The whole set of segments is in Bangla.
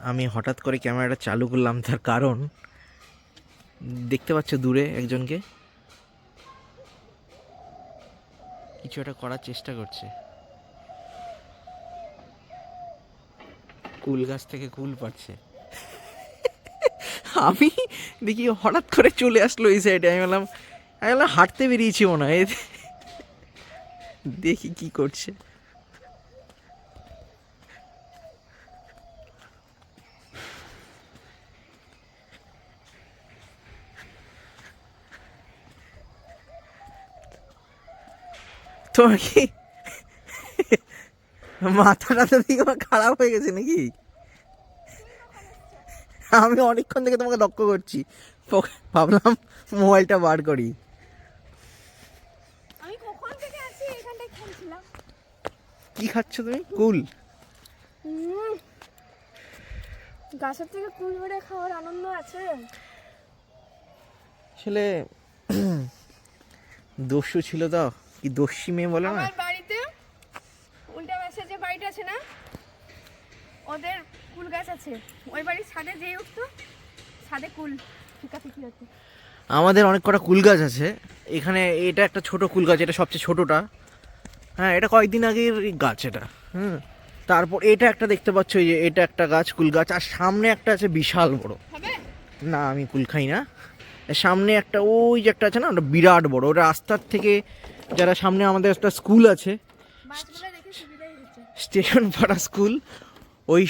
আমি হঠাৎ করে ক্যামেরাটা চালু করলাম, তার কারণ দেখতে পাচ্ছ দূরে একজনকে কিছু একটা করার চেষ্টা করছে। কুল গাছ থেকে কুল পাচ্ছে। আমি দেখি হঠাৎ করে চলে আসলো এই সাইডে। আমি বললাম হাঁটতে বেরিয়েছি মনে হয়, দেখি কি করছে। তোমার কি মাথাটা তো দিকে আমার খারাপ হয়ে গেছে নাকি? আমি অনেকক্ষণ থেকে তোমাকে লক্ষ্য করছি, ভাবলাম মোবাইলটা বার করি। আমি কখন থেকে আছি এখানটায় খেলছিলাম। কি খাচ্ছ তুমি? কুল? গাছের থেকে কুল বেড়ে খাওয়ার আনন্দ আছে। আসলে দস্যু ছিল তো, কি দস্যি মেয়ে বলে না। আমার বাড়িতে উল্টা পাশে যে বাড়িটা আছে না, ওদের কুল গাছ আছে। ওই বাড়ির ছাদে যেই উঠতো, ছাদে কুল ফিকাফিকি হতো। আমাদের অনেক কটা কুল গাছ আছে এখানে। এটা একটা ছোট কুল গাছ, এটা সবচেয়ে ছোটটা। হ্যাঁ, এটা কয়েকদিন আগের গাছ এটা। তারপর এটা একটা দেখতে পাচ্ছ, এই যে এটা একটা গাছ, কুল গাছ। আর সামনে একটা আছে বিশাল বড়। হবে না, আমি কুল খাই না। সামনে একটা ওই যে একটা আছে না, ওটা বিরাট বড়। ওটা রাস্তার থেকে যারা সামনে আমাদের একটা স্কুল আছে, মাছগুলো দেখে সুবিধাই হচ্ছে। স্টেশন পাড়া স্কুল, ওই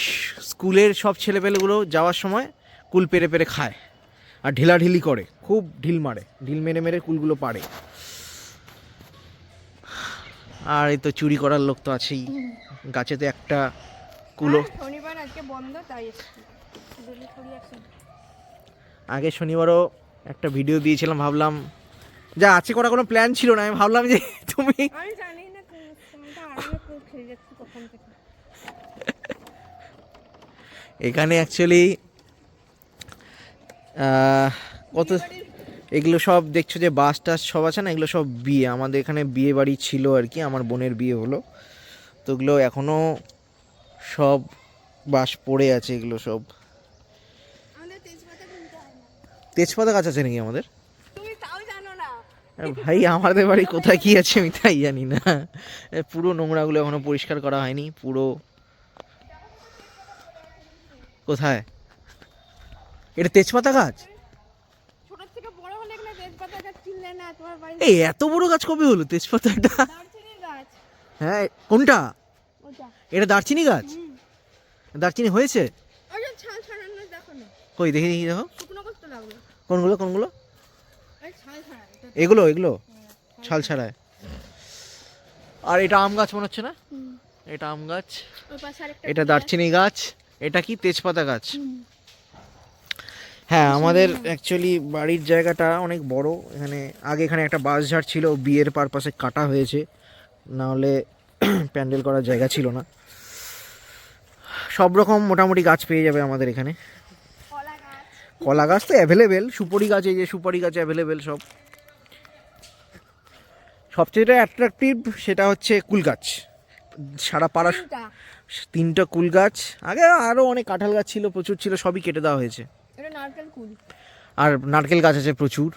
স্কুলের সব ছেলেপেলেগুলো যাওয়ার সময় কুল পেরে পেরে খায় আর ঢিলাঢিলি করে, খুব ঢিল মারে, ঢিল মেরে মেরে কুলগুলো পারে। আর এই তো চুরি করার লোক তো আছেই। গাছেতে একটা কুলো। শনিবার আজকে বন্ধ, তাই এসেছি। ডেলি থরি আসি। আগে শনিবারও একটা ভিডিও দিয়েছিলাম, ভাবলাম যা আছে করা কোনো প্ল্যান ছিল না। আমি ভাবলাম যে তুমি আমি জানি না তুমি তো আরামে কুল খেয়ে যাচ্ছি কখন থেকে। এখানে অ্যাকচুয়ালি কত এগুলো সব দেখছো যে বাস টাস সব আছে না, এগুলো সব বিয়ে। আমাদের এখানে বিয়ে বাড়ি ছিল আর কি, আমার বোনের বিয়ে হলো। তো এগুলো এখনও সব বাস পড়ে আছে এগুলো সব। আমাদের তেজপাতা কিনতে হয় না। তেজপাতা গাছ আছে নাকি আমাদের? তুমি তাও জানো না। ভাই আমাদের বাড়ি কোথায় কি আছে আমি তাই জানি না। পুরো নোংরাগুলো এখনো পরিষ্কার করা হয়নি পুরো। কোথায়? এটা তেজপাতা গাছ? ছোট থেকে বড় হলে এখানে তেজপাতা গাছ কিনলে না তোমার বাড়ি। এই এত বড় গাছ কবে হলো তেজপাতাটা? দারচিনি গাছ হ্যাঁ, কোনটা? ওটা। এটা দারচিনি গাছ? দারচিনি হয়েছে? ওই যে ছাল ছাড়ানো দেখো না। কই দেখি দেখি, দেখো শুকনো করতে লাগলো। কোনগুলো কোনগুলো? ওই ছাল ছাড়া এটা। এগুলো এগুলো ছাল ছাড়ায়। আর এটা আম গাছ মনে হচ্ছে না? এটা আম গাছ, ওই পাশে আরেকটা। এটা দারচিনি গাছ, এটা কি তেজপাতা গাছ। হ্যাঁ, আমাদের অ্যাকচুয়ালি বাড়ির জায়গাটা অনেক বড়। আগে এখানে একটা বাঁশঝাড় ছিল, বিয়ের পারপাসে কাটা হয়েছে, না হলে প্যান্ডেল করার জায়গা ছিল না। সব রকম মোটামুটি গাছ পেয়ে যাবে আমাদের এখানে। কলা গাছ। কলা গাছ তো অ্যাভেলেবেল, সুপারি গাছ, এই যে সুপারি গাছ অ্যাভেলেবেল সব। সবচেয়ে যেটা অ্যাট্রাকটিভ সেটা হচ্ছে কুল গাছ। সারা পাড়া তিনটা। 3টা কুল গাছ। আগে আরও অনেক কাঁঠাল গাছ ছিল, প্রচুর ছিল, সবই কেটে দেওয়া হয়েছে। এটা নারকেল কুল। আর নারকেল গাছ আছে প্রচুর।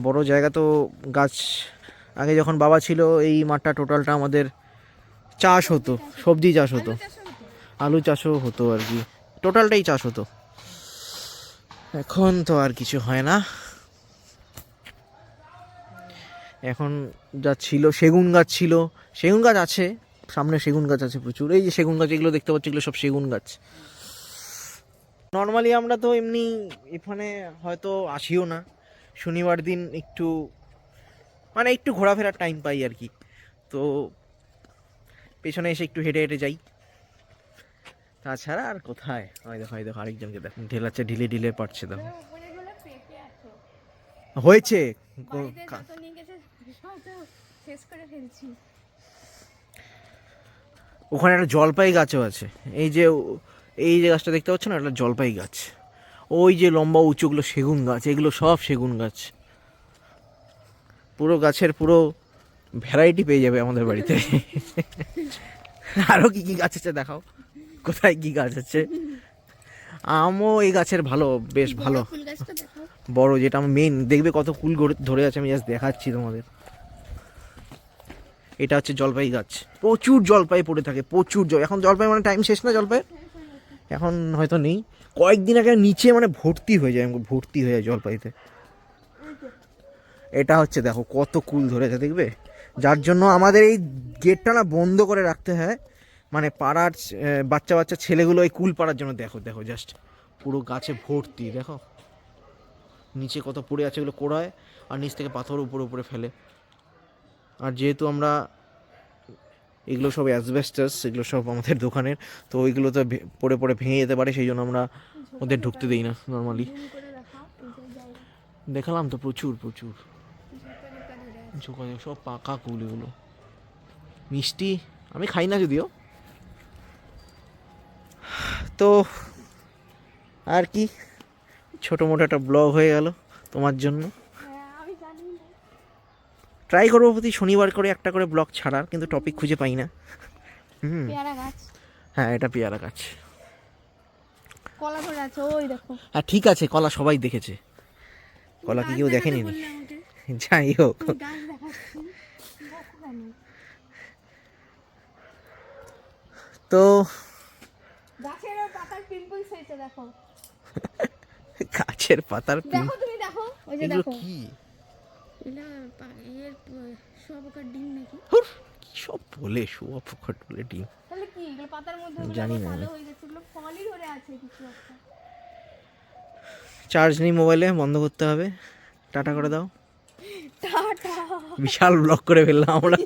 বড় জায়গা তো গাছ। আগে যখন বাবা ছিল এই মাঠটা টোটালটা আমাদের চাষ হতো, সবজি চাষ হতো, আলু চাষও হতো আর কি, টোটালটাই চাষ হতো। এখন তো আর কিছু হয় না। এখন যা ছিল সেগুন গাছ ছিল, সেগুন গাছ আছে সামনে, সেগুন গাছ আছে প্রচুর। এই যে সেগুন গাছ, এগুলো দেখতে পাচ্ছি, এগুলো সব সেগুন গাছ। নর্মালি আমরা তো এমনি এখানে হয়তো আসিও না, শনিবার দিন একটু একটু ঘোরাফেরার টাইম পাই আর কি। তো পেছনে এসে একটু হেঁটে হেঁটে যাই, তাছাড়া আর কোথায়। হয় দেখো, হয় দেখো, আরেকজনকে দেখো ঢেলাচ্ছে, ঢিলে ঢিলে পারছে দেখো। উপরে গুলো পেকে আছে। হয়েছে বাড়িতে যত নিয়ে গেছে সব তো শেষ করে ফেলছি। ওখানে একটা জলপাই গাছও আছে। এই যে গাছটা দেখতে পাচ্ছ না, একটা জলপাই গাছ। ওই যে লম্বা উঁচুগুলো সেগুন গাছ, এগুলো সব সেগুন গাছ। পুরো গাছের পুরো ভ্যারাইটি পেয়ে যাবে আমাদের বাড়িতে। আরও কি কি গাছ আছে দেখাও। কোথায় কি গাছ আছে? আমও এই গাছের ভালো, বেশ ভালো ফুল গাছটা দেখাও। বড়, যেটা আমার মেন। দেখবে কত কুল ধরে আছে, আমি জাস্ট দেখাচ্ছি তোমাদের। এটা হচ্ছে জলপাই গাছ, প্রচুর জলপাই পড়ে থাকে, প্রচুর এখন জলপাই মানে টাইম শেষ না জলপাই, এখন হয়তো নেই। কয়েকদিন আগে নিচে মানে ভর্তি হয়ে যায়, ভর্তি হয়ে যায় জলপাইতে। এটা হচ্ছে দেখো কত কুল ধরেছে দেখবে, যার জন্য আমাদের এই গেটটা না বন্ধ করে রাখতে হয়, মানে পাড়ার বাচ্চা বাচ্চা ছেলেগুলো এই কুল পাড়ার জন্য। দেখো দেখো জাস্ট পুরো গাছে ভর্তি, দেখো নিচে কত পড়ে আছে, এগুলো কোড়ায় আর নিচ থেকে পাথর উপরে উপরে ফেলে। আর যেহেতু আমরা এগুলো সব অ্যাসবেস্টাস, এগুলো সব আমাদের দোকানের, তো ওইগুলো তো পড়ে পড়ে ভেঙে যেতে পারে, সেই জন্য আমরা ওদের ঢুকতে দিই না নর্মালি। দেখালাম তো প্রচুর প্রচুর সব পাকা কুল, এগুলো মিষ্টি, আমি খাই না যদিও। তো আর কি, ছোটো মোটো একটা ব্লগ হয়ে গেল তোমার জন্য। আমি জানি না। ট্রাই করবো প্রতি শনিবার করে একটা করে ব্লগ ছাড়ার, কিন্তু টপিক খুঁজে পাই না। পেয়ারা গাছ, হ্যাঁ এটা পেয়ারা গাছ। কলা ধরে আছে ওই দেখো। হ্যাঁ ঠিক আছে, কলা সবাই দেখেছে, কলা কি কেউ দেখেনি? যাই হোক, গাছ দেখাচ্ছি, দেখো কেন? তো গাছের পাতার পিম্পলস হয়েছে দেখো। গাছের পাতার দেখো তুমি দেখো, ওই যে এগুলো দেখো। কি? এটা এর শুয়োপোকার ডিম নাকি? হুর, কি সব বলে, শুয়োপোকা বলে ডিম? তাহলে কি এগুলো পাতার মধ্যে জানি না। ভালো হয়ে গেছে, এগুলো ফলই ধরে আছে কিছু একটা। চার্জ নেই মোবাইলে, বন্ধ করতে হবে। টাটা করে দাও। টাটা। বিশাল ব্লগ করে ফেললাম আমরা।